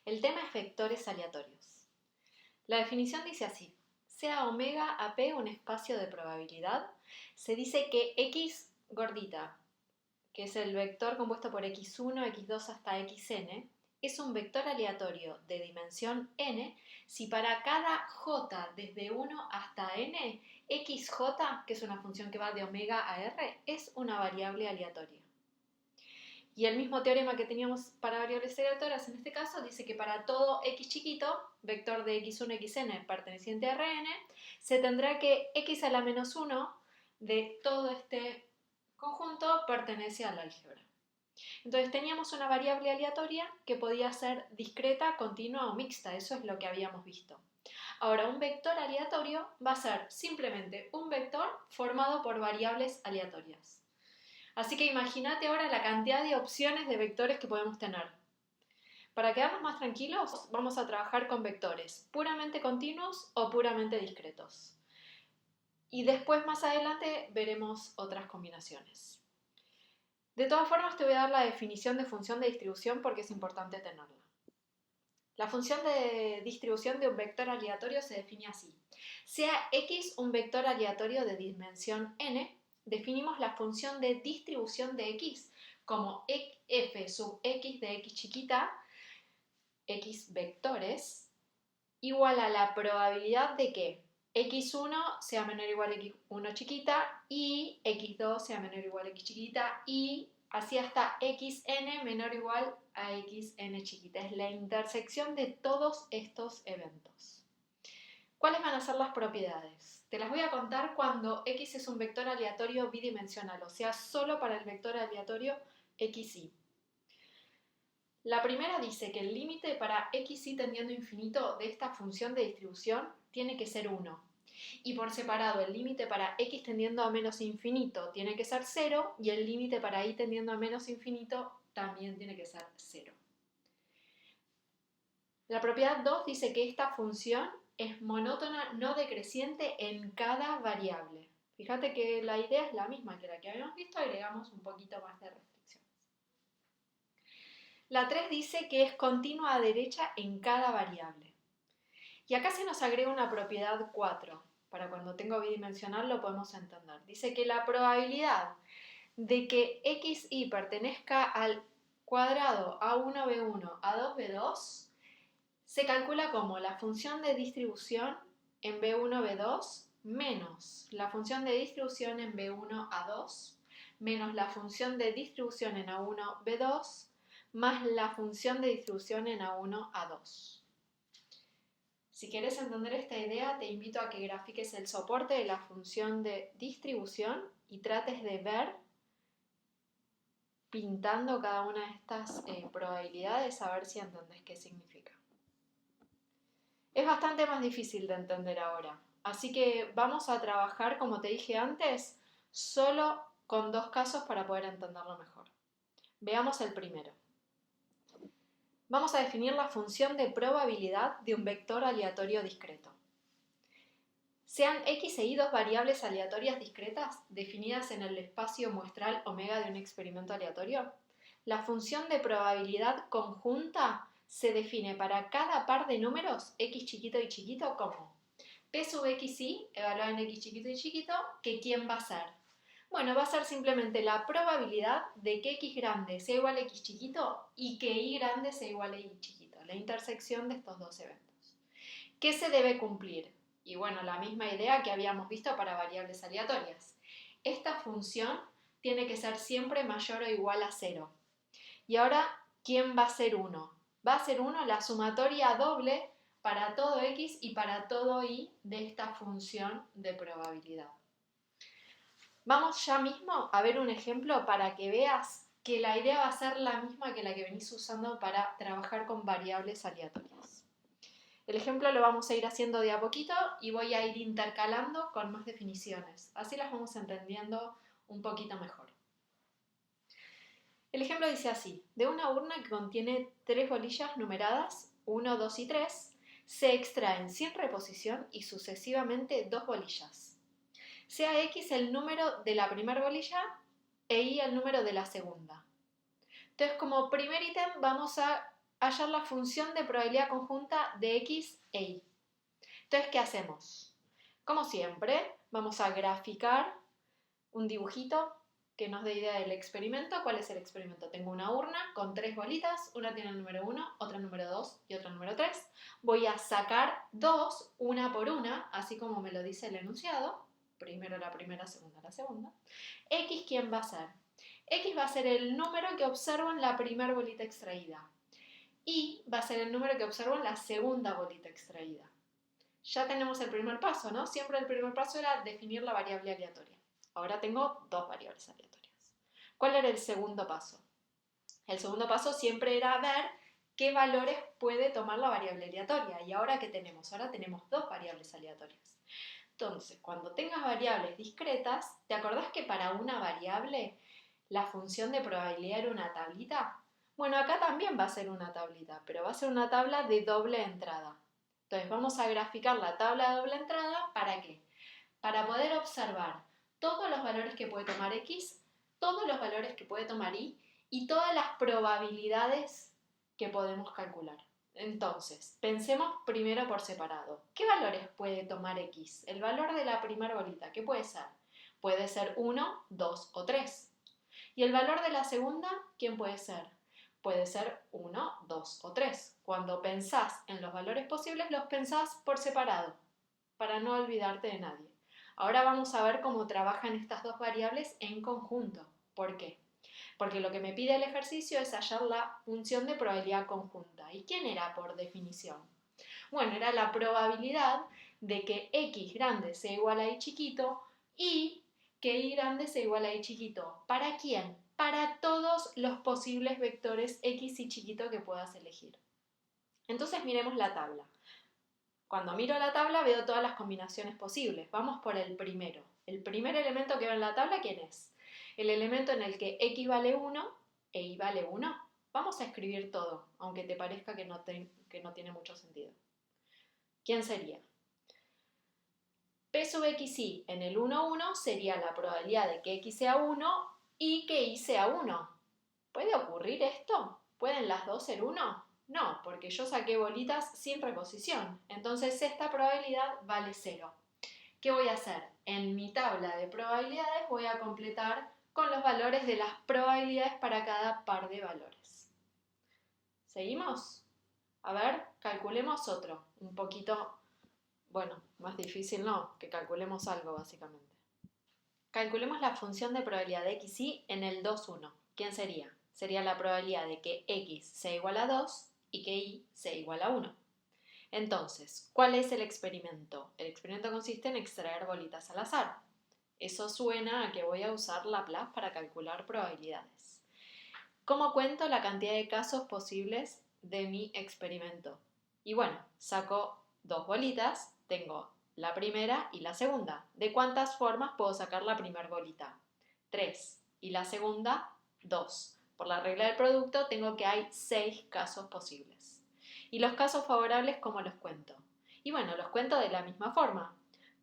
El tema es vectores aleatorios. La definición dice así: sea omega AP un espacio de probabilidad, se dice que x gordita, que es el vector compuesto por x1, x2 hasta xn, es un vector aleatorio de dimensión n si para cada j desde 1 hasta n, xj, que es una función que va de omega a r, es una variable aleatoria. Y el mismo teorema que teníamos para variables aleatorias en este caso dice que para todo x chiquito, vector de x1, xn perteneciente a Rn, se tendrá que x a la menos 1 de todo este conjunto pertenece al álgebra. Entonces teníamos una variable aleatoria que podía ser discreta, continua o mixta, eso es lo que habíamos visto. Ahora, un vector aleatorio va a ser simplemente un vector formado por variables aleatorias. Así que imagínate ahora la cantidad de opciones de vectores que podemos tener. Para quedarnos más tranquilos, vamos a trabajar con vectores puramente continuos o puramente discretos. Y después, más adelante, veremos otras combinaciones. De todas formas, te voy a dar la definición de función de distribución porque es importante tenerla. La función de distribución de un vector aleatorio se define así. Sea x un vector aleatorio de dimensión n, definimos la función de distribución de x como f sub x de x chiquita, x vectores, igual a la probabilidad de que x1 sea menor o igual a x1 chiquita y x2 sea menor o igual a x chiquita y así hasta xn menor o igual a xn chiquita. Es la intersección de todos estos eventos. ¿Cuáles van a ser las propiedades? Te las voy a contar cuando x es un vector aleatorio bidimensional, o sea, solo para el vector aleatorio xy. La primera dice que el límite para xy tendiendo a infinito de esta función de distribución tiene que ser 1. Y por separado, el límite para x tendiendo a menos infinito tiene que ser 0 y el límite para y tendiendo a menos infinito también tiene que ser 0. La propiedad 2 dice que esta función es monótona no decreciente en cada variable. Fíjate que la idea es la misma que la que habíamos visto, agregamos un poquito más de restricciones. La 3 dice que es continua a derecha en cada variable. Y acá se nos agrega una propiedad 4. Para cuando tengo bidimensional lo podemos entender. Dice que la probabilidad de que xy pertenezca al cuadrado a1b1 a 2b2 se calcula como la función de distribución en b1 b2 menos la función de distribución en b1 a2 menos la función de distribución en a1 b2 más la función de distribución en a1 a2. Si quieres entender esta idea, te invito a que grafiques el soporte de la función de distribución y trates de ver, pintando cada una de estas probabilidades, a ver si entendés qué significa. Es bastante más difícil de entender ahora, así que vamos a trabajar, como te dije antes, solo con dos casos para poder entenderlo mejor. Veamos el primero. Vamos a definir la función de probabilidad de un vector aleatorio discreto. Sean x e y dos variables aleatorias discretas definidas en el espacio muestral omega de un experimento aleatorio, la función de probabilidad conjunta se define para cada par de números x chiquito y chiquito como p sub xy, evaluada en x chiquito y chiquito, que ¿quién va a ser? Bueno, va a ser simplemente la probabilidad de que x grande sea igual a x chiquito y que y grande sea igual a y chiquito, la intersección de estos dos eventos. ¿Qué se debe cumplir? Y bueno, la misma idea que habíamos visto para variables aleatorias. Esta función tiene que ser siempre mayor o igual a 0. Y ahora, ¿quién va a ser 1? Va a ser 1 la sumatoria doble para todo x y para todo y de esta función de probabilidad. Vamos ya mismo a ver un ejemplo para que veas que la idea va a ser la misma que la que venís usando para trabajar con variables aleatorias. El ejemplo lo vamos a ir haciendo de a poquito y voy a ir intercalando con más definiciones. Así las vamos entendiendo un poquito mejor. El ejemplo dice así: de una urna que contiene 3 bolillas numeradas 1, 2 y 3, se extraen sin reposición y sucesivamente 2 bolillas. Sea x el número de la primera bolilla e y el número de la segunda. Entonces, como primer ítem vamos a hallar la función de probabilidad conjunta de X e Y. Entonces, ¿qué hacemos? Como siempre, vamos a graficar un dibujito que nos dé idea del experimento. ¿Cuál es el experimento? Tengo una urna con 3 bolitas, una tiene el número 1, otra el número 2 y otra el número 3. Voy a sacar 2, una por una, así como me lo dice el enunciado. Primero la primera, segunda la segunda. X, ¿quién va a ser? X va a ser el número que observo en la primera bolita extraída. Y va a ser el número que observo en la segunda bolita extraída. Ya tenemos el primer paso, ¿no? Siempre el primer paso era definir la variable aleatoria. Ahora tengo 2 variables aleatorias. ¿Cuál era el segundo paso? El segundo paso siempre era ver qué valores puede tomar la variable aleatoria. ¿Y ahora qué tenemos? Ahora tenemos 2 variables aleatorias. Entonces, cuando tengas variables discretas, ¿te acordás que para una variable la función de probabilidad era una tablita? Bueno, acá también va a ser una tablita, pero va a ser una tabla de doble entrada. Entonces vamos a graficar la tabla de doble entrada, ¿para qué? Para poder observar todos los valores que puede tomar X, todos los valores que puede tomar Y y todas las probabilidades que podemos calcular. Entonces, pensemos primero por separado. ¿Qué valores puede tomar X? El valor de la primera bolita, ¿qué puede ser? Puede ser 1, 2 o 3. ¿Y el valor de la segunda? ¿Quién puede ser? Puede ser 1, 2 o 3. Cuando pensás en los valores posibles, los pensás por separado, para no olvidarte de nadie. Ahora vamos a ver cómo trabajan estas 2 variables en conjunto. ¿Por qué? Porque lo que me pide el ejercicio es hallar la función de probabilidad conjunta. ¿Y quién era por definición? Bueno, era la probabilidad de que X grande sea igual a Y chiquito y que Y grande sea igual a Y chiquito. ¿Para quién? Para todos los posibles vectores X y chiquito que puedas elegir. Entonces miremos la tabla. Cuando miro la tabla veo todas las combinaciones posibles. Vamos por el primero. El primer elemento que veo en la tabla, ¿quién es? El elemento en el que X vale 1 e Y vale 1. Vamos a escribir todo, aunque te parezca que no tiene mucho sentido. ¿Quién sería? P sub XY en el 1, 1 sería la probabilidad de que X sea 1 y que Y sea 1. ¿Puede ocurrir esto? ¿Pueden las dos ser 1? No, porque yo saqué bolitas sin reposición. Entonces esta probabilidad vale 0. ¿Qué voy a hacer? En mi tabla de probabilidades voy a completar con los valores de las probabilidades para cada par de valores. ¿Seguimos? A ver, calculemos otro. Un poquito, bueno, más difícil no, que calculemos algo básicamente. Calculemos la función de probabilidad de XY en el 2, 1. ¿Quién sería? Sería la probabilidad de que X sea igual a 2 y que Y sea igual a 1. Entonces, ¿cuál es el experimento? El experimento consiste en extraer bolitas al azar. Eso suena a que voy a usar Laplace para calcular probabilidades. ¿Cómo cuento la cantidad de casos posibles de mi experimento? Y bueno, saco 2 bolitas, tengo la primera y la segunda. ¿De cuántas formas puedo sacar la primera bolita? 3. Y la segunda, 2. Por la regla del producto tengo que hay 6 casos posibles. ¿Y los casos favorables cómo los cuento? Y bueno, los cuento de la misma forma.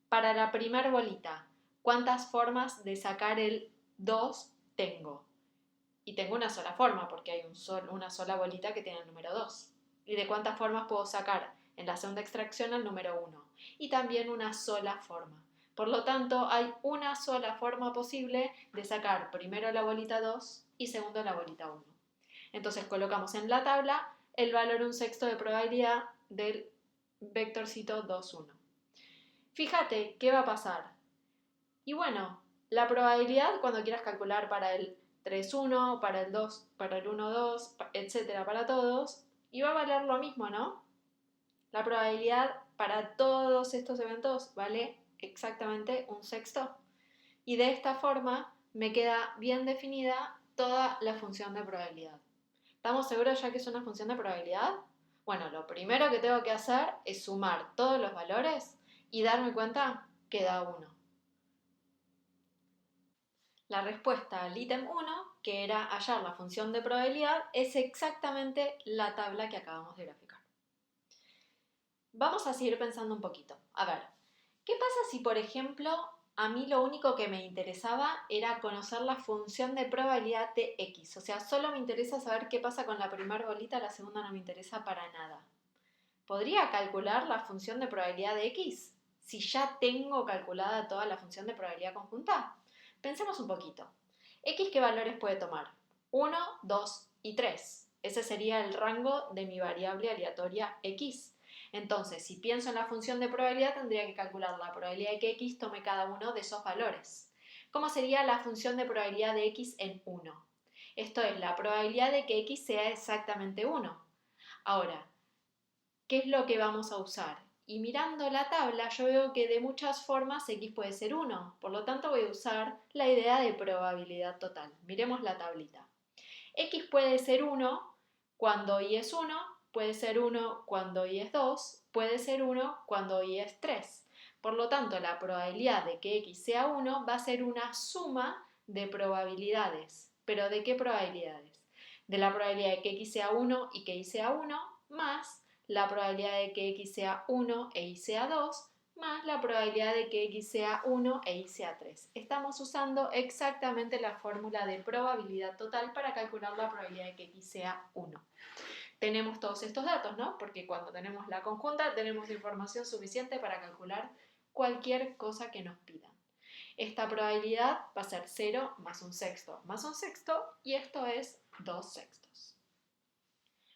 Para la primera bolita, ¿cuántas formas de sacar el 2 tengo? Y tengo una sola forma porque hay una sola bolita que tiene el número 2. ¿Y de cuántas formas puedo sacar en la segunda extracción el número 1? Y también una sola forma. Por lo tanto, hay una sola forma posible de sacar primero la bolita 2 y segundo la bolita 1. Entonces colocamos en la tabla el valor 1/6 de probabilidad del vectorcito 2, 1. Fíjate qué va a pasar. Y bueno, la probabilidad cuando quieras calcular para el 3, 1, para el 2, para el 1, 2, etcétera, para todos, y va a valer lo mismo, ¿no? La probabilidad para todos estos eventos vale exactamente 1/6. Y de esta forma me queda bien definida toda la función de probabilidad. ¿Estamos seguros ya que es una función de probabilidad? Bueno, lo primero que tengo que hacer es sumar todos los valores y darme cuenta que da 1. La respuesta al ítem 1, que era hallar la función de probabilidad, es exactamente la tabla que acabamos de graficar. Vamos a seguir pensando un poquito. A ver, ¿qué pasa si, por ejemplo, a mí lo único que me interesaba era conocer la función de probabilidad de X. O sea, solo me interesa saber qué pasa con la primera bolita, la segunda no me interesa para nada. ¿Podría calcular la función de probabilidad de X si ya tengo calculada toda la función de probabilidad conjunta? Pensemos un poquito. ¿X qué valores puede tomar? 1, 2 y 3. Ese sería el rango de mi variable aleatoria X. Entonces, si pienso en la función de probabilidad, tendría que calcular la probabilidad de que X tome cada uno de esos valores. ¿Cómo sería la función de probabilidad de X en 1? Esto es la probabilidad de que X sea exactamente 1. Ahora, ¿qué es lo que vamos a usar? Y mirando la tabla yo veo que de muchas formas X puede ser 1. Por lo tanto voy a usar la idea de probabilidad total. Miremos la tablita. X puede ser 1 cuando Y es 1, puede ser 1 cuando Y es 2, puede ser 1 cuando Y es 3. Por lo tanto, la probabilidad de que X sea 1 va a ser una suma de probabilidades. ¿Pero de qué probabilidades? De la probabilidad de que X sea 1 y que Y sea 1, más la probabilidad de que X sea 1 e Y sea 2, más la probabilidad de que X sea 1 e Y sea 3. Estamos usando exactamente la fórmula de probabilidad total para calcular la probabilidad de que X sea 1. Tenemos todos estos datos, ¿no? Porque cuando tenemos la conjunta tenemos información suficiente para calcular cualquier cosa que nos pidan. Esta probabilidad va a ser 0 más un sexto más un sexto y esto es 2 sextos.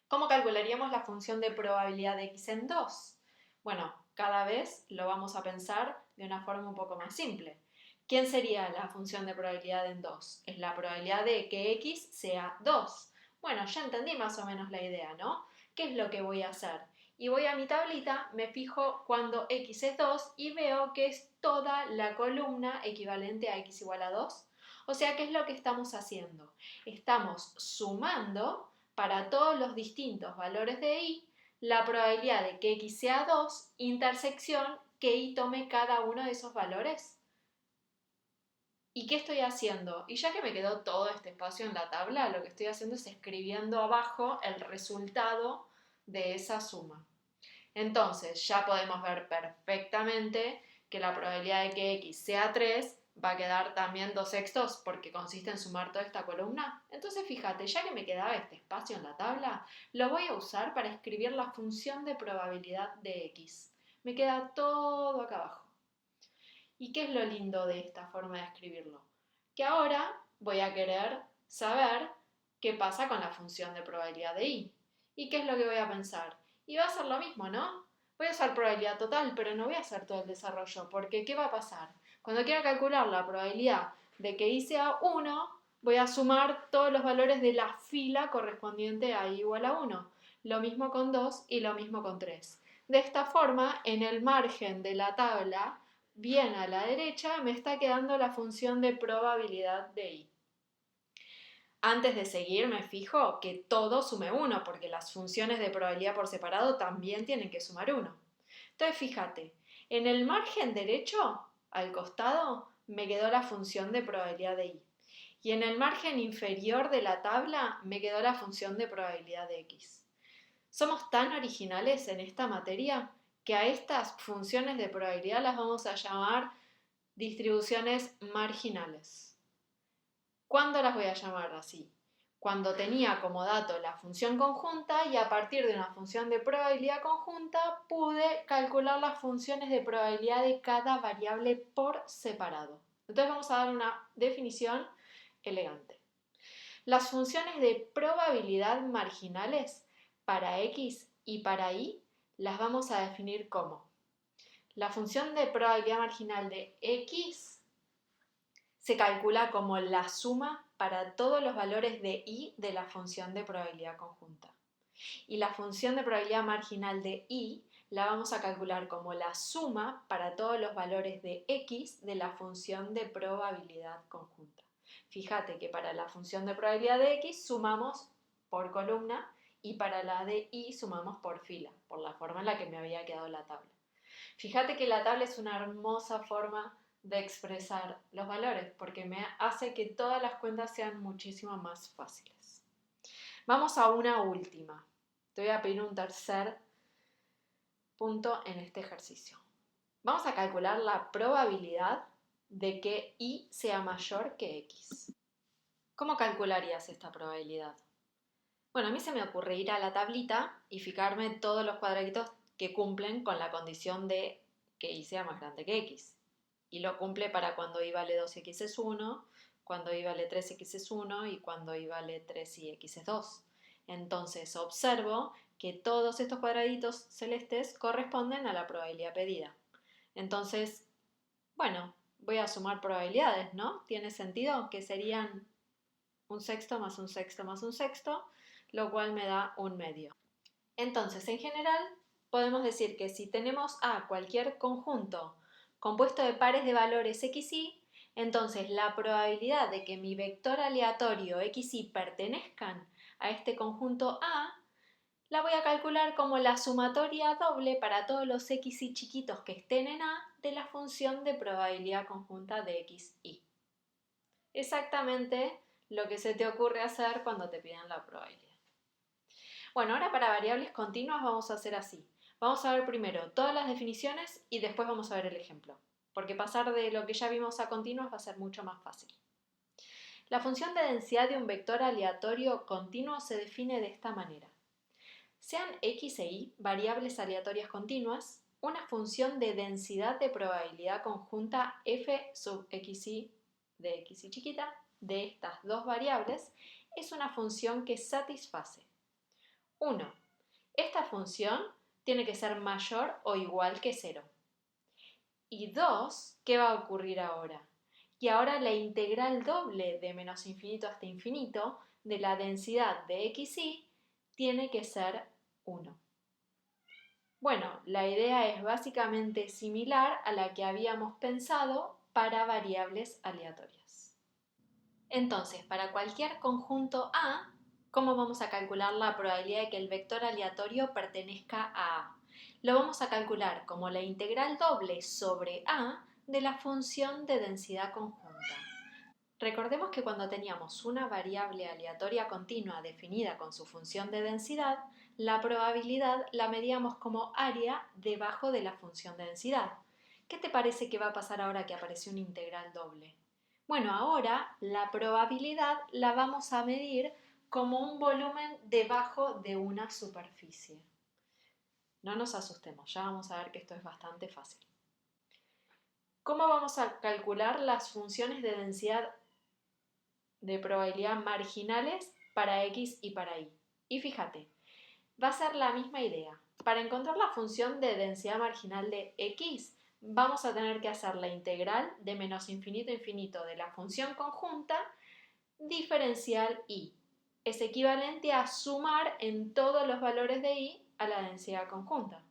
¿Cómo calcularíamos la función de probabilidad de X en 2? Bueno, cada vez lo vamos a pensar de una forma un poco más simple. ¿Quién sería la función de probabilidad en 2? Es la probabilidad de que X sea 2. Bueno, ya entendí más o menos la idea, ¿no? ¿Qué es lo que voy a hacer? Y voy a mi tablita, me fijo cuando X es 2 y veo que es toda la columna equivalente a X igual a 2. O sea, ¿qué es lo que estamos haciendo? Estamos sumando para todos los distintos valores de Y, la probabilidad de que X sea 2, intersección que Y tome cada uno de esos valores. ¿Y qué estoy haciendo? Y ya que me quedó todo este espacio en la tabla, lo que estoy haciendo es escribiendo abajo el resultado de esa suma. Entonces, ya podemos ver perfectamente que la probabilidad de que X sea 3 va a quedar también 2 sextos porque consiste en sumar toda esta columna. Entonces, fíjate, ya que me quedaba este espacio en la tabla, lo voy a usar para escribir la función de probabilidad de X. Me queda todo acá abajo. ¿Y qué es lo lindo de esta forma de escribirlo? Que ahora voy a querer saber qué pasa con la función de probabilidad de Y. ¿Y qué es lo que voy a pensar? Y va a ser lo mismo, ¿no? Voy a usar probabilidad total, pero no voy a hacer todo el desarrollo, porque ¿qué va a pasar? Cuando quiera calcular la probabilidad de que Y sea 1, voy a sumar todos los valores de la fila correspondiente a Y igual a 1. Lo mismo con 2 y lo mismo con 3. De esta forma, en el margen de la tabla, bien a la derecha, me está quedando la función de probabilidad de Y. Antes de seguir me fijo que todo sume 1, porque las funciones de probabilidad por separado también tienen que sumar 1. Entonces fíjate, en el margen derecho, al costado, me quedó la función de probabilidad de Y. Y en el margen inferior de la tabla me quedó la función de probabilidad de X. Somos tan originales en esta materia que a estas funciones de probabilidad las vamos a llamar distribuciones marginales. ¿Cuándo las voy a llamar así? Cuando tenía como dato la función conjunta y a partir de una función de probabilidad conjunta pude calcular las funciones de probabilidad de cada variable por separado. Entonces vamos a dar una definición elegante. Las funciones de probabilidad marginales para X y para Y las vamos a definir como la función de probabilidad marginal de X se calcula como la suma para todos los valores de Y de la función de probabilidad conjunta. Y la función de probabilidad marginal de Y la vamos a calcular como la suma para todos los valores de X de la función de probabilidad conjunta. Fíjate que para la función de probabilidad de X sumamos por columna y para la de Y sumamos por fila, por la forma en la que me había quedado la tabla. Fíjate que la tabla es una hermosa forma de expresar los valores porque me hace que todas las cuentas sean muchísimo más fáciles. Vamos a una última. Te voy a pedir un tercer punto en este ejercicio. Vamos a calcular la probabilidad de que y sea mayor que x. ¿Cómo calcularías esta probabilidad? Bueno, a mí se me ocurre ir a la tablita y fijarme todos los cuadraditos que cumplen con la condición de que y sea más grande que x. Y lo cumple para cuando y vale 2x es 1, cuando y vale 3x es 1 y cuando y vale 3 y x es 2. Entonces observo que todos estos cuadraditos celestes corresponden a la probabilidad pedida. Entonces, bueno, voy a sumar probabilidades, ¿no? ¿Tiene sentido? Que serían un sexto más un sexto más un sexto, lo cual me da un medio. Entonces, en general, podemos decir que si tenemos A cualquier conjunto compuesto de pares de valores x, y, entonces la probabilidad de que mi vector aleatorio x, y pertenezcan a este conjunto A la voy a calcular como la sumatoria doble para todos los x, y chiquitos que estén en A de la función de probabilidad conjunta de x, y. Exactamente lo que se te ocurre hacer cuando te piden la probabilidad. Bueno, ahora para variables continuas vamos a hacer así. Vamos a ver primero todas las definiciones y después vamos a ver el ejemplo, porque pasar de lo que ya vimos a continuas va a ser mucho más fácil. La función de densidad de un vector aleatorio continuo se define de esta manera. Sean x e y variables aleatorias continuas, una función de densidad de probabilidad conjunta f sub xy de x y chiquita de estas dos variables es una función que satisface 1. Esta función tiene que ser mayor o igual que 0. Y 2. ¿Qué va a ocurrir ahora? Y ahora la integral doble de menos infinito hasta infinito de la densidad de x, y tiene que ser 1. Bueno, la idea es básicamente similar a la que habíamos pensado para variables aleatorias. Entonces, para cualquier conjunto A, ¿cómo vamos a calcular la probabilidad de que el vector aleatorio pertenezca a A? Lo vamos a calcular como la integral doble sobre A de la función de densidad conjunta. Recordemos que cuando teníamos una variable aleatoria continua definida con su función de densidad, la probabilidad la medíamos como área debajo de la función de densidad. ¿Qué te parece que va a pasar ahora que apareció una integral doble? Bueno, ahora la probabilidad la vamos a medir como un volumen debajo de una superficie. No nos asustemos, ya vamos a ver que esto es bastante fácil. ¿Cómo vamos a calcular las funciones de densidad de probabilidad marginales para x y para y? Y fíjate, va a ser la misma idea. Para encontrar la función de densidad marginal de x, vamos a tener que hacer la integral de menos infinito a infinito de la función conjunta diferencial y. Es equivalente a sumar en todos los valores de y a la densidad conjunta.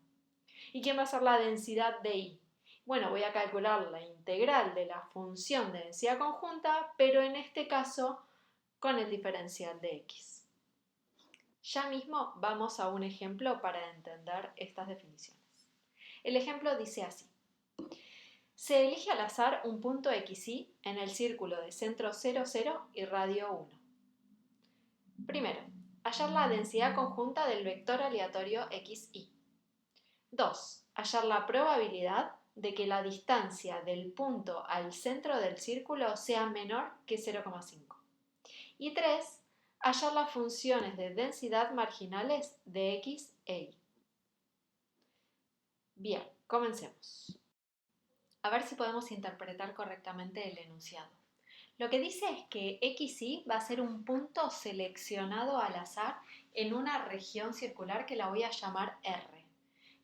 ¿Y quién va a ser la densidad de y? Bueno, voy a calcular la integral de la función de densidad conjunta, pero en este caso con el diferencial de x. Ya mismo vamos a un ejemplo para entender estas definiciones. El ejemplo dice así. Se elige al azar un punto xy en el círculo de centro 0, 0 y radio 1. Primero, hallar la densidad conjunta del vector aleatorio xy. 2. Hallar la probabilidad de que la distancia del punto al centro del círculo sea menor que 0,5. Y 3. Hallar las funciones de densidad marginales de x e y. Bien, comencemos. A ver si podemos interpretar correctamente el enunciado. Lo que dice es que xy va a ser un punto seleccionado al azar en una región circular que la voy a llamar R.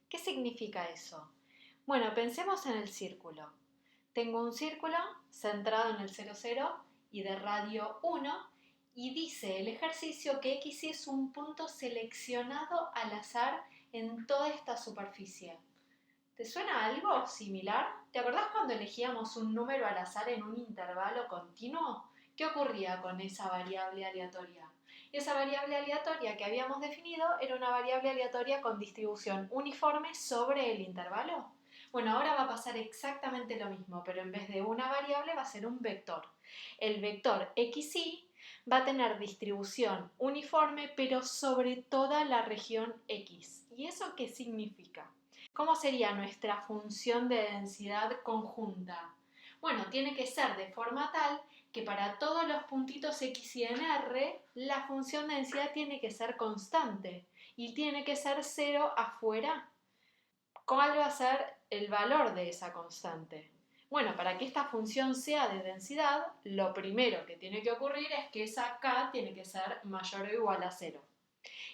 ¿Qué significa eso? Bueno, pensemos en el círculo. Tengo un círculo centrado en el 0, 0 y de radio 1 y dice el ejercicio que xy es un punto seleccionado al azar en toda esta superficie. ¿Te suena algo similar? ¿Te acordás cuando elegíamos un número al azar en un intervalo continuo? ¿Qué ocurría con esa variable aleatoria? Esa variable aleatoria que habíamos definido era una variable aleatoria con distribución uniforme sobre el intervalo. Bueno, ahora va a pasar exactamente lo mismo, pero en vez de una variable va a ser un vector. El vector xy va a tener distribución uniforme, pero sobre toda la región x. ¿Y eso qué significa? ¿Cómo sería nuestra función de densidad conjunta? Bueno, tiene que ser de forma tal que para todos los puntitos X y en R, la función de densidad tiene que ser constante y tiene que ser 0 afuera. ¿Cuál va a ser el valor de esa constante? Bueno, para que esta función sea de densidad, lo primero que tiene que ocurrir es que esa k tiene que ser mayor o igual a 0.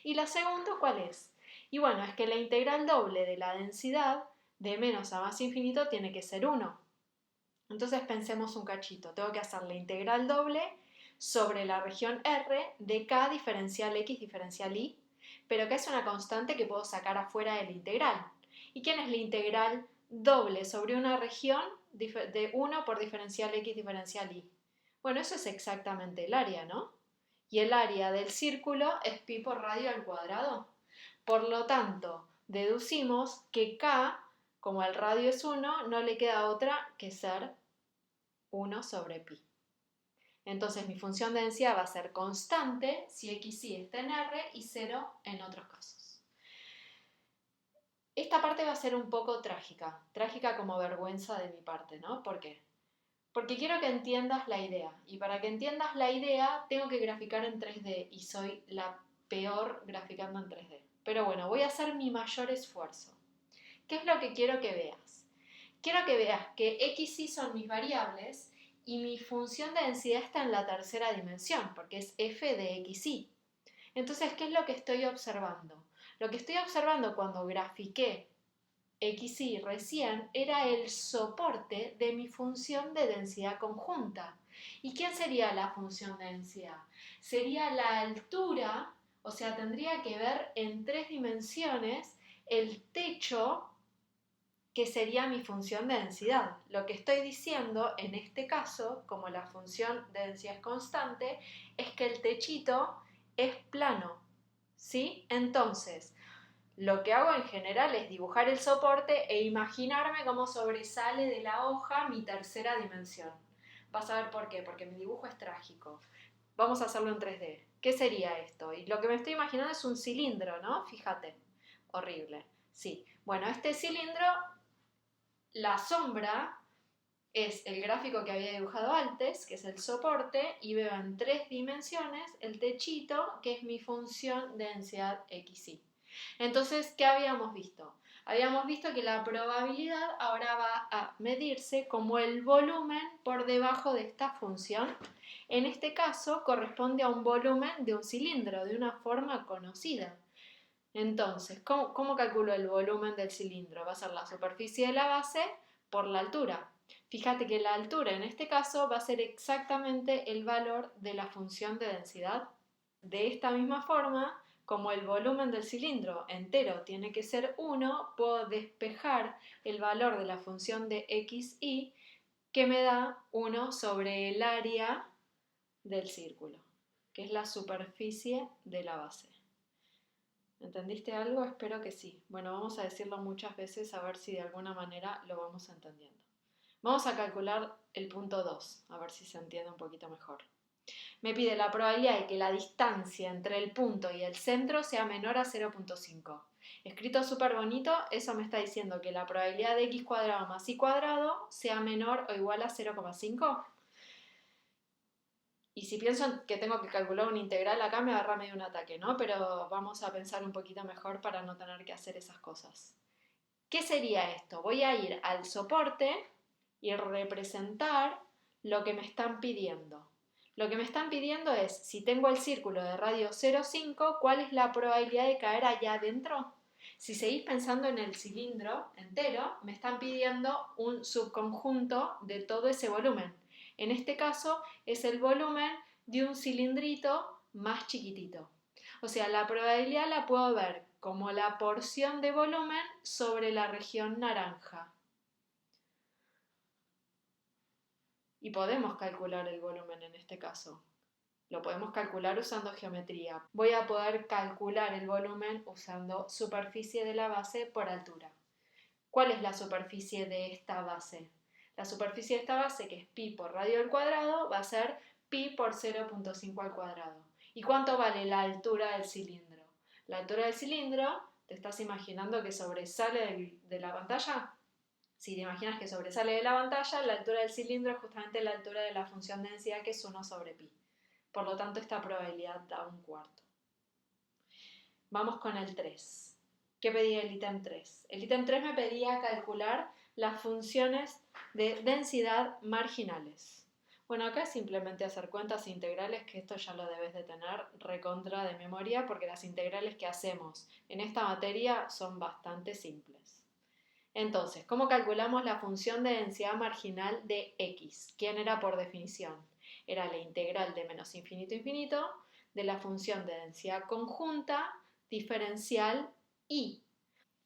¿Y la segunda cuál es? Y bueno, es que la integral doble de la densidad de menos a más infinito tiene que ser 1. Entonces pensemos un cachito. Tengo que hacer la integral doble sobre la región R de k diferencial x diferencial y, pero que es una constante que puedo sacar afuera de la integral. ¿Y quién es la integral doble sobre una región de 1 por diferencial x diferencial y? Bueno, eso es exactamente el área, ¿no? Y el área del círculo es pi por radio al cuadrado. Por lo tanto, deducimos que k, como el radio es 1, no le queda otra que ser 1 sobre pi. Entonces mi función de densidad va a ser constante si x y está en R y 0 en otros casos. Esta parte va a ser un poco trágica como vergüenza de mi parte, ¿no? ¿Por qué? Porque quiero que entiendas la idea, y para que entiendas la idea tengo que graficar en 3D, y soy la peor graficando en 3D. Pero bueno, voy a hacer mi mayor esfuerzo. ¿Qué es lo que quiero que veas? Quiero que veas que x y son mis variables y mi función de densidad está en la tercera dimensión, porque es f de x y. Entonces, ¿qué es lo que estoy observando? Lo que estoy observando cuando grafiqué x y recién era el soporte de mi función de densidad conjunta. ¿Y quién sería la función de densidad? Sería la altura, o sea, tendría que ver en 3 dimensiones el techo que sería mi función de densidad. Lo que estoy diciendo en este caso, como la función de densidad es constante, es que el techito es plano, ¿sí? Entonces, lo que hago en general es dibujar el soporte e imaginarme cómo sobresale de la hoja mi tercera dimensión. Vas a ver por qué, porque mi dibujo es trágico. Vamos a hacerlo en 3D. ¿Qué sería esto? Y lo que me estoy imaginando es un cilindro, ¿no? Fíjate. Horrible. Sí. Bueno, este cilindro, la sombra es el gráfico que había dibujado antes, que es el soporte, y veo en 3 dimensiones el techito, que es mi función de densidad xy. Entonces, ¿qué habíamos visto? Habíamos visto que la probabilidad ahora va a medirse como el volumen por debajo de esta función. En este caso, corresponde a un volumen de un cilindro, de una forma conocida. Entonces, ¿cómo calculo el volumen del cilindro? Va a ser la superficie de la base por la altura. Fíjate que la altura en este caso va a ser exactamente el valor de la función de densidad. De esta misma forma, como el volumen del cilindro entero tiene que ser 1, puedo despejar el valor de la función de xy, que me da 1 sobre el área del círculo, que es la superficie de la base. ¿Entendiste algo? Espero que sí. Bueno, vamos a decirlo muchas veces a ver si de alguna manera lo vamos entendiendo. Vamos a calcular el punto 2, a ver si se entiende un poquito mejor. Me pide la probabilidad de que la distancia entre el punto y el centro sea menor a 0.5. Escrito súper bonito, eso me está diciendo que la probabilidad de x cuadrado más y cuadrado sea menor o igual a 0,5. Y si pienso que tengo que calcular una integral acá me agarra medio un ataque, ¿no? Pero vamos a pensar un poquito mejor para no tener que hacer esas cosas. ¿Qué sería esto? Voy a ir al soporte y representar lo que me están pidiendo. Lo que me están pidiendo es, si tengo el círculo de radio 0,5, ¿cuál es la probabilidad de caer allá adentro? Si seguís pensando en el cilindro entero, me están pidiendo un subconjunto de todo ese volumen. En este caso es el volumen de un cilindrito más chiquitito. O sea, la probabilidad la puedo ver como la porción de volumen sobre la región naranja. Y podemos calcular el volumen en este caso. Lo podemos calcular usando geometría. Voy a poder calcular el volumen usando superficie de la base por altura. ¿Cuál es la superficie de esta base? La superficie de esta base, que es pi por radio al cuadrado, va a ser pi por 0.5 al cuadrado. ¿Y cuánto vale la altura del cilindro? La altura del cilindro, ¿te estás imaginando que sobresale de la pantalla? Si te imaginas que sobresale de la pantalla, la altura del cilindro es justamente la altura de la función de densidad, que es 1 sobre pi. Por lo tanto, esta probabilidad da 1/4. Vamos con el 3. ¿Qué pedía el ítem 3? El ítem 3 me pedía calcular las funciones de densidad marginales. Bueno, acá es simplemente hacer cuentas integrales, que esto ya lo debes de tener recontra de memoria, porque las integrales que hacemos en esta materia son bastante simples. Entonces, ¿cómo calculamos la función de densidad marginal de x? ¿Quién era por definición? Era la integral de menos infinito a infinito de la función de densidad conjunta diferencial y.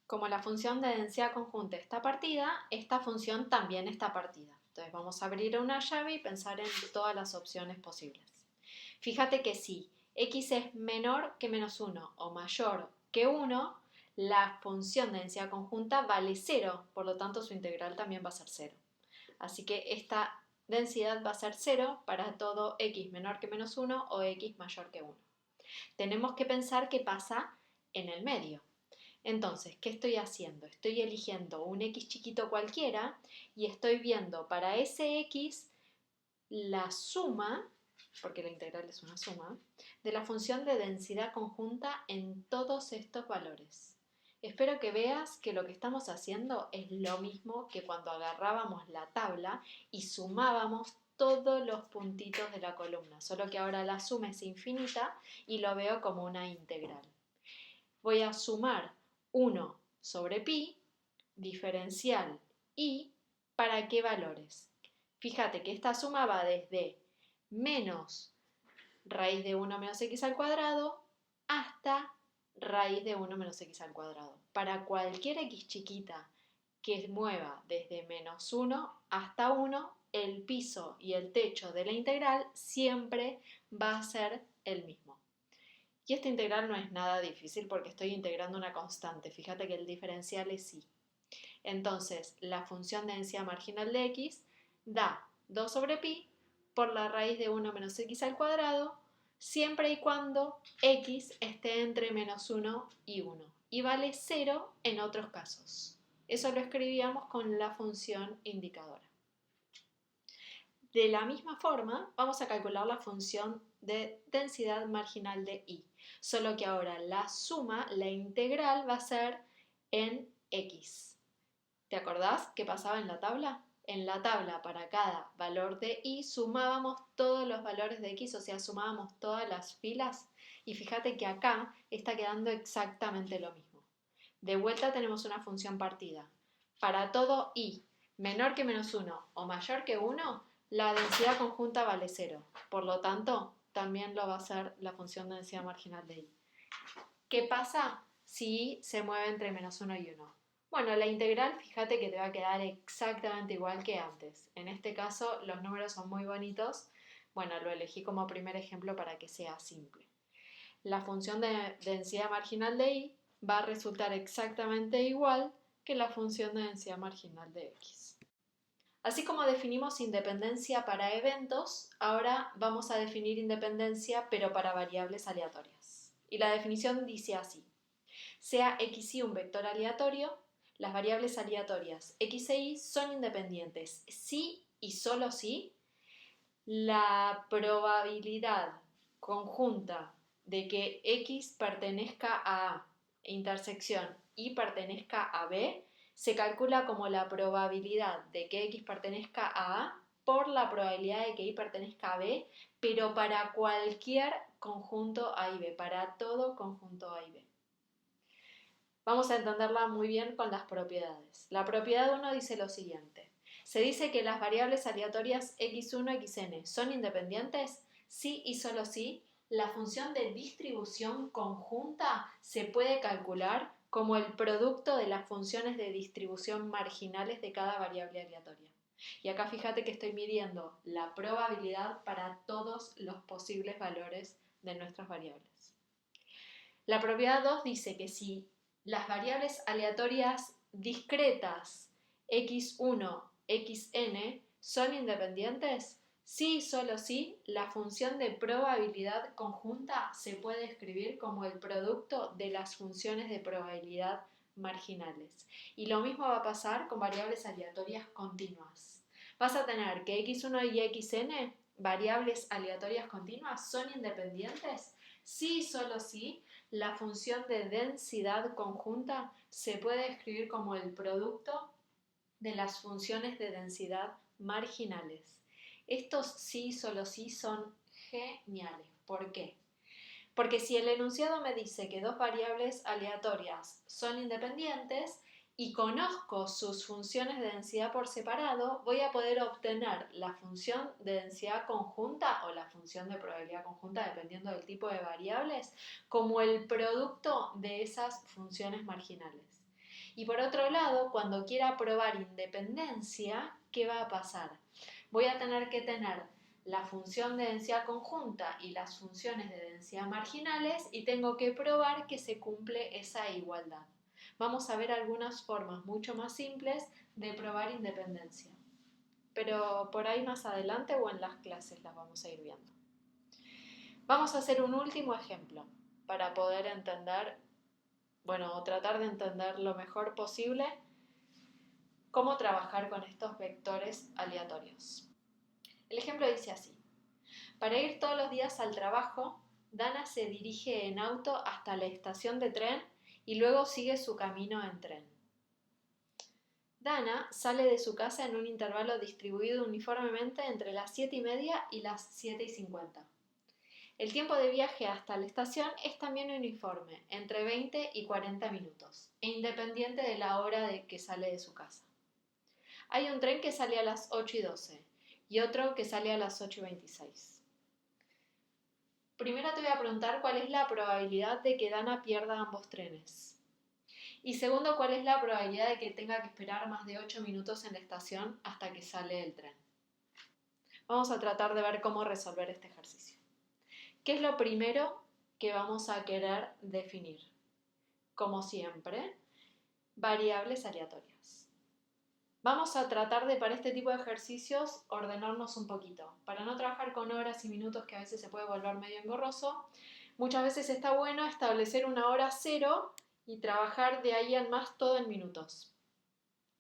Como la función de densidad conjunta está partida, esta función también está partida. Entonces vamos a abrir una llave y pensar en todas las opciones posibles. Fíjate que si x es menor que menos 1 o mayor que 1, la función de densidad conjunta vale 0, por lo tanto su integral también va a ser 0. Así que esta densidad va a ser 0 para todo x menor que menos 1 o x mayor que 1. Tenemos que pensar qué pasa en el medio. Entonces, ¿qué estoy haciendo? Estoy eligiendo un x chiquito cualquiera y estoy viendo para ese x la suma, porque la integral es una suma, de la función de densidad conjunta en todos estos valores. Espero que veas que lo que estamos haciendo es lo mismo que cuando agarrábamos la tabla y sumábamos todos los puntitos de la columna, solo que ahora la suma es infinita y lo veo como una integral. Voy a sumar 1 sobre pi, diferencial y, ¿para qué valores? Fíjate que esta suma va desde menos raíz de 1 menos x al cuadrado hasta raíz de 1 menos x al cuadrado. Para cualquier x chiquita que mueva desde menos 1 hasta 1, el piso y el techo de la integral siempre va a ser el mismo. Y esta integral no es nada difícil porque estoy integrando una constante. Fíjate que el diferencial es y. Entonces, la función de densidad marginal de x da 2 sobre pi por la raíz de 1 menos x al cuadrado, siempre y cuando x esté entre menos 1 y 1. Y vale 0 en otros casos. Eso lo escribíamos con la función indicadora. De la misma forma, vamos a calcular la función de densidad marginal de y, solo que ahora la suma, la integral, va a ser en x. ¿Te acordás qué pasaba en la tabla? En la tabla, para cada valor de y, sumábamos todos los valores de x, o sea, sumábamos todas las filas. Y fíjate que acá está quedando exactamente lo mismo. De vuelta tenemos una función partida. Para todo y menor que menos 1 o mayor que 1, la densidad conjunta vale 0. Por lo tanto, también lo va a ser la función de densidad marginal de y. ¿Qué pasa si se mueve entre menos 1 y 1? Bueno, la integral, fíjate que te va a quedar exactamente igual que antes. En este caso, los números son muy bonitos. Bueno, lo elegí como primer ejemplo para que sea simple. La función de densidad marginal de y va a resultar exactamente igual que la función de densidad marginal de x. Así como definimos independencia para eventos, ahora vamos a definir independencia pero para variables aleatorias. Y la definición dice así: sea x y un vector aleatorio, las variables aleatorias x e y son independientes si y solo si la probabilidad conjunta de que x pertenezca a A intersección y pertenezca a B se calcula como la probabilidad de que x pertenezca a A por la probabilidad de que y pertenezca a B, pero para cualquier conjunto A y B, para todo conjunto A y B. Vamos a entenderla muy bien con las propiedades. La propiedad 1 dice lo siguiente: se dice que las variables aleatorias x1 y xn son independientes si y solo si la función de distribución conjunta se puede calcular como el producto de las funciones de distribución marginales de cada variable aleatoria. Y acá fíjate que estoy midiendo la probabilidad para todos los posibles valores de nuestras variables. La propiedad 2 dice que si las variables aleatorias discretas x1, xn son independientes, sí y solo sí, la función de probabilidad conjunta se puede escribir como el producto de las funciones de probabilidad marginales. Y lo mismo va a pasar con variables aleatorias continuas. Vas a tener que x1 y xn, variables aleatorias continuas, son independientes. Sí y solo sí, la función de densidad conjunta se puede escribir como el producto de las funciones de densidad marginales. Estos sí y solo sí son geniales. ¿Por qué? Porque si el enunciado me dice que dos variables aleatorias son independientes y conozco sus funciones de densidad por separado, voy a poder obtener la función de densidad conjunta o la función de probabilidad conjunta, dependiendo del tipo de variables, como el producto de esas funciones marginales. Y por otro lado, cuando quiera probar independencia, ¿qué va a pasar? Voy a tener que tener la función de densidad conjunta y las funciones de densidad marginales y tengo que probar que se cumple esa igualdad. Vamos a ver algunas formas mucho más simples de probar independencia, pero por ahí más adelante o en las clases las vamos a ir viendo. Vamos a hacer un último ejemplo para poder entender, o tratar de entender lo mejor posible cómo trabajar con estos vectores aleatorios. El ejemplo dice así: para ir todos los días al trabajo, Dana se dirige en auto hasta la estación de tren y luego sigue su camino en tren. Dana sale de su casa en un intervalo distribuido uniformemente entre las 7:30 y las 7:50. El tiempo de viaje hasta la estación es también uniforme, entre 20 y 40 minutos, e independiente de la hora de que sale de su casa. Hay un tren que sale a las 8:12 y otro que sale a las 8:26. Primero te voy a preguntar cuál es la probabilidad de que Dana pierda ambos trenes. Y segundo, cuál es la probabilidad de que tenga que esperar más de 8 minutos en la estación hasta que sale el tren. Vamos a tratar de ver cómo resolver este ejercicio. ¿Qué es lo primero que vamos a querer definir? Como siempre, variables aleatorias. Vamos a tratar de, para este tipo de ejercicios, ordenarnos un poquito. Para no trabajar con horas y minutos, que a veces se puede volver medio engorroso, muchas veces está bueno establecer una hora cero y trabajar de ahí en más todo en minutos.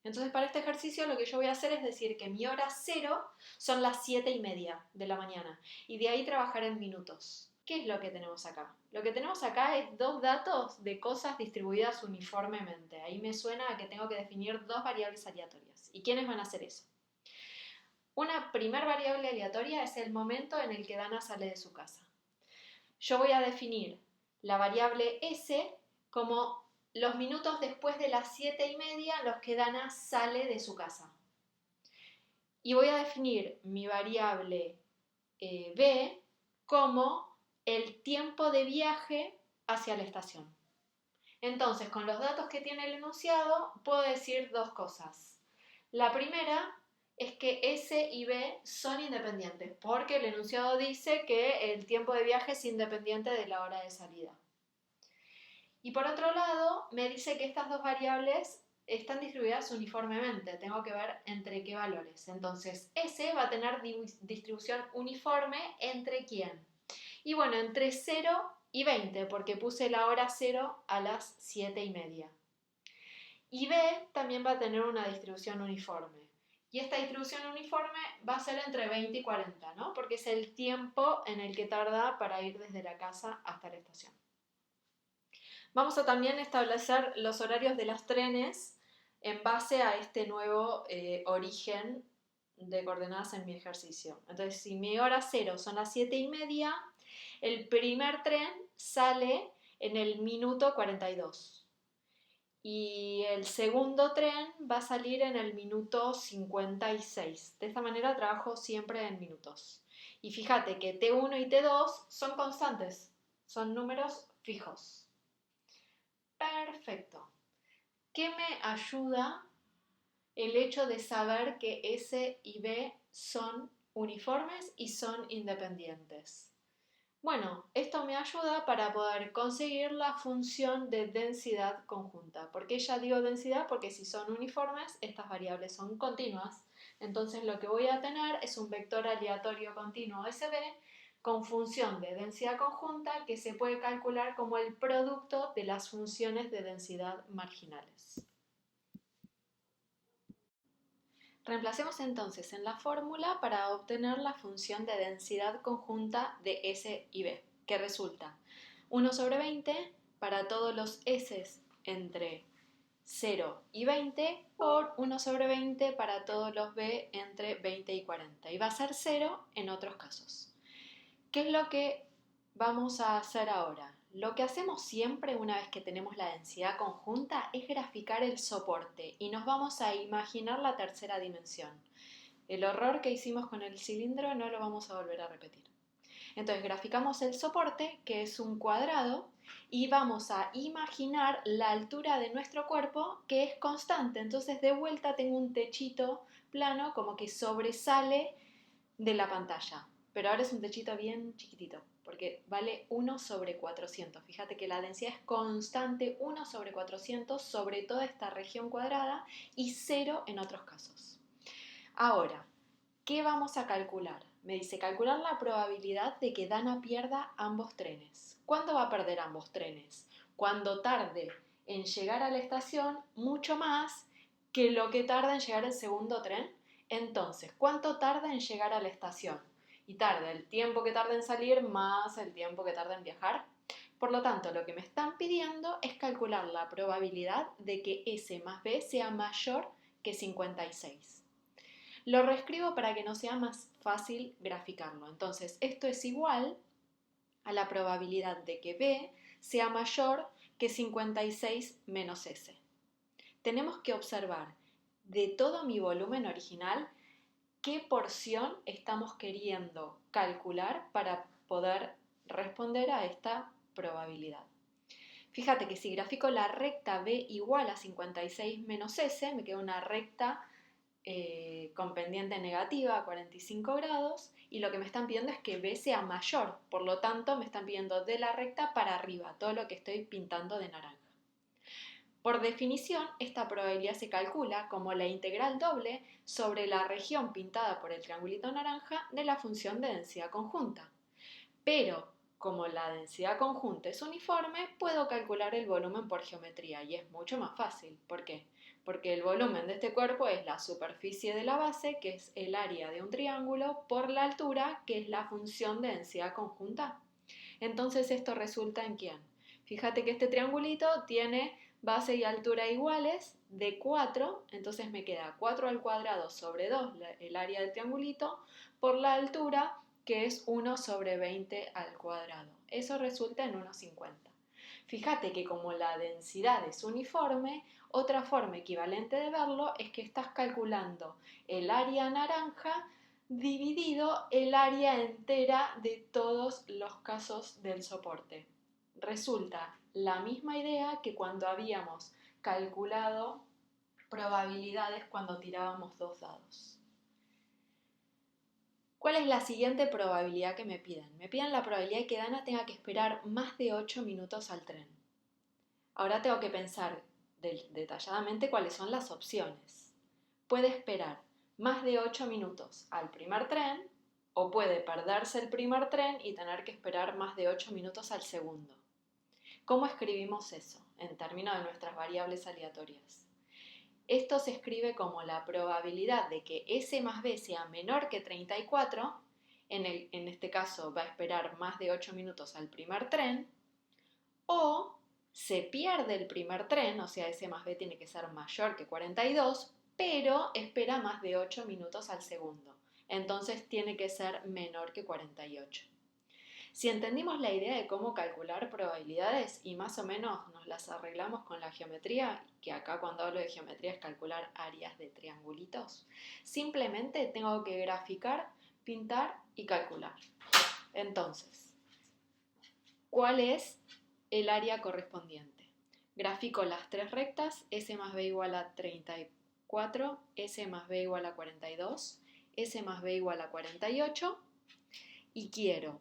Entonces, para este ejercicio lo que yo voy a hacer es decir que mi hora cero son las 7:30 de la mañana y de ahí trabajar en minutos. ¿Qué es lo que tenemos acá? Lo que tenemos acá es dos datos de cosas distribuidas uniformemente. Ahí me suena a que tengo que definir dos variables aleatorias. ¿Y quiénes van a hacer eso? Una primer variable aleatoria es el momento en el que Dana sale de su casa. Yo voy a definir la variable S como los minutos después de las 7:30 en los que Dana sale de su casa. Y voy a definir mi variable B como el tiempo de viaje hacia la estación. Entonces, con los datos que tiene el enunciado, puedo decir dos cosas. La primera es que S y B son independientes, porque el enunciado dice que el tiempo de viaje es independiente de la hora de salida. Y por otro lado, me dice que estas dos variables están distribuidas uniformemente. Tengo que ver entre qué valores. Entonces, S va a tener distribución uniforme entre quién. Y bueno, entre 0 y 20, porque puse la hora 0 a las 7:30. Y B también va a tener una distribución uniforme. Y esta distribución uniforme va a ser entre 20 y 40, ¿no? Porque es el tiempo en el que tarda para ir desde la casa hasta la estación. Vamos a también establecer los horarios de los trenes en base a este nuevo origen de coordenadas en mi ejercicio. Entonces, si mi hora cero son las 7:30, el primer tren sale en el minuto 42. Y el segundo tren va a salir en el minuto 56. De esta manera trabajo siempre en minutos. Y fíjate que T1 y T2 son constantes, son números fijos. Perfecto. ¿Qué me ayuda el hecho de saber que S y B son uniformes y son independientes? Bueno, esto me ayuda para poder conseguir la función de densidad conjunta. ¿Por qué ya digo densidad? Porque si son uniformes, estas variables son continuas. Entonces lo que voy a tener es un vector aleatorio continuo SB con función de densidad conjunta que se puede calcular como el producto de las funciones de densidad marginales. Reemplacemos entonces en la fórmula para obtener la función de densidad conjunta de S y B, que resulta 1 sobre 20 para todos los S entre 0 y 20 por 1 sobre 20 para todos los B entre 20 y 40. Y va a ser 0 en otros casos. ¿Qué es lo que vamos a hacer ahora? Lo que hacemos siempre una vez que tenemos la densidad conjunta es graficar el soporte y nos vamos a imaginar la tercera dimensión. El horror que hicimos con el cilindro no lo vamos a volver a repetir. Entonces graficamos el soporte, que es un cuadrado, y vamos a imaginar la altura de nuestro cuerpo, que es constante. Entonces de vuelta tengo un techito plano como que sobresale de la pantalla. Pero ahora es un techito bien chiquitito, porque vale 1 sobre 400. Fíjate que la densidad es constante, 1 sobre 400 sobre toda esta región cuadrada y 0 en otros casos. Ahora, ¿qué vamos a calcular? Me dice calcular la probabilidad de que Dana pierda ambos trenes. ¿Cuándo va a perder ambos trenes? Cuando tarde en llegar a la estación mucho más que lo que tarda en llegar el segundo tren. Entonces, ¿cuánto tarda en llegar a la estación? Y tarda el tiempo que tarda en salir más el tiempo que tarda en viajar. Por lo tanto, lo que me están pidiendo es calcular la probabilidad de que S más B sea mayor que 56. Lo reescribo para que no sea más fácil graficarlo. Entonces, esto es igual a la probabilidad de que B sea mayor que 56 menos S. Tenemos que observar de todo mi volumen original qué porción estamos queriendo calcular para poder responder a esta probabilidad. Fíjate que si grafico la recta B igual a 56 menos S, me queda una recta con pendiente negativa a 45 grados y lo que me están pidiendo es que B sea mayor, por lo tanto me están pidiendo de la recta para arriba, todo lo que estoy pintando de naranja. Por definición, esta probabilidad se calcula como la integral doble sobre la región pintada por el triangulito naranja de la función de densidad conjunta. Pero, como la densidad conjunta es uniforme, puedo calcular el volumen por geometría y es mucho más fácil. ¿Por qué? Porque el volumen de este cuerpo es la superficie de la base, que es el área de un triángulo, por la altura, que es la función de densidad conjunta. Entonces esto resulta en ¿quién? Fíjate que este triangulito tiene base y altura iguales de 4, entonces me queda 4 al cuadrado sobre 2, el área del triangulito, por la altura, que es 1 sobre 20 al cuadrado. Eso resulta en 1,50. Fíjate que como la densidad es uniforme, otra forma equivalente de verlo es que estás calculando el área naranja dividido el área entera de todos los casos del soporte. Resulta la misma idea que cuando habíamos calculado probabilidades cuando tirábamos dos dados. ¿Cuál es la siguiente probabilidad que me piden? Me piden la probabilidad de que Dana tenga que esperar más de 8 minutos al tren. Ahora tengo que pensar detalladamente cuáles son las opciones. Puede esperar más de 8 minutos al primer tren o puede perderse el primer tren y tener que esperar más de 8 minutos al segundo. ¿Cómo escribimos eso en términos de nuestras variables aleatorias? Esto se escribe como la probabilidad de que S más B sea menor que 34, en este caso va a esperar más de 8 minutos al primer tren, o se pierde el primer tren, o sea, S más B tiene que ser mayor que 42, pero espera más de 8 minutos al segundo. Entonces tiene que ser menor que 48. Si entendimos la idea de cómo calcular probabilidades y más o menos nos las arreglamos con la geometría, que acá cuando hablo de geometría es calcular áreas de triangulitos, simplemente tengo que graficar, pintar y calcular. Entonces, ¿cuál es el área correspondiente? Grafico las tres rectas, S más B igual a 34, S más B igual a 42, S más B igual a 48 y quiero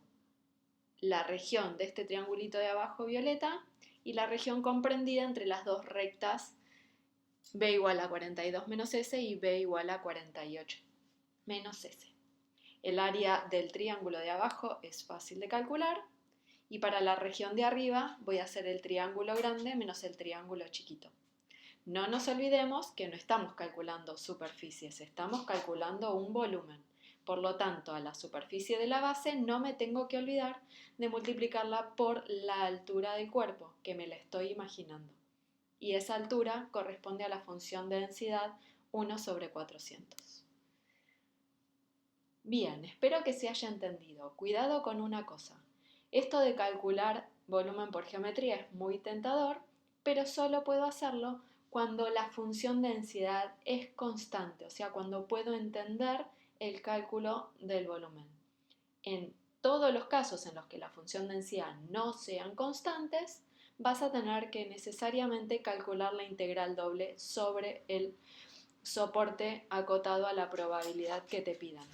la región de este triangulito de abajo violeta y la región comprendida entre las dos rectas B igual a 42 menos S y B igual a 48 menos S. El área del triángulo de abajo es fácil de calcular y para la región de arriba voy a hacer el triángulo grande menos el triángulo chiquito. No nos olvidemos que no estamos calculando superficies, estamos calculando un volumen. Por lo tanto, a la superficie de la base no me tengo que olvidar de multiplicarla por la altura del cuerpo, que me la estoy imaginando. Y esa altura corresponde a la función de densidad 1/400. Bien, espero que se haya entendido. Cuidado con una cosa. Esto de calcular volumen por geometría es muy tentador, pero solo puedo hacerlo cuando la función de densidad es constante, o sea, cuando puedo entender el cálculo del volumen. En todos los casos en los que la función de densidad no sean constantes, vas a tener que necesariamente calcular la integral doble sobre el soporte acotado a la probabilidad que te pidan.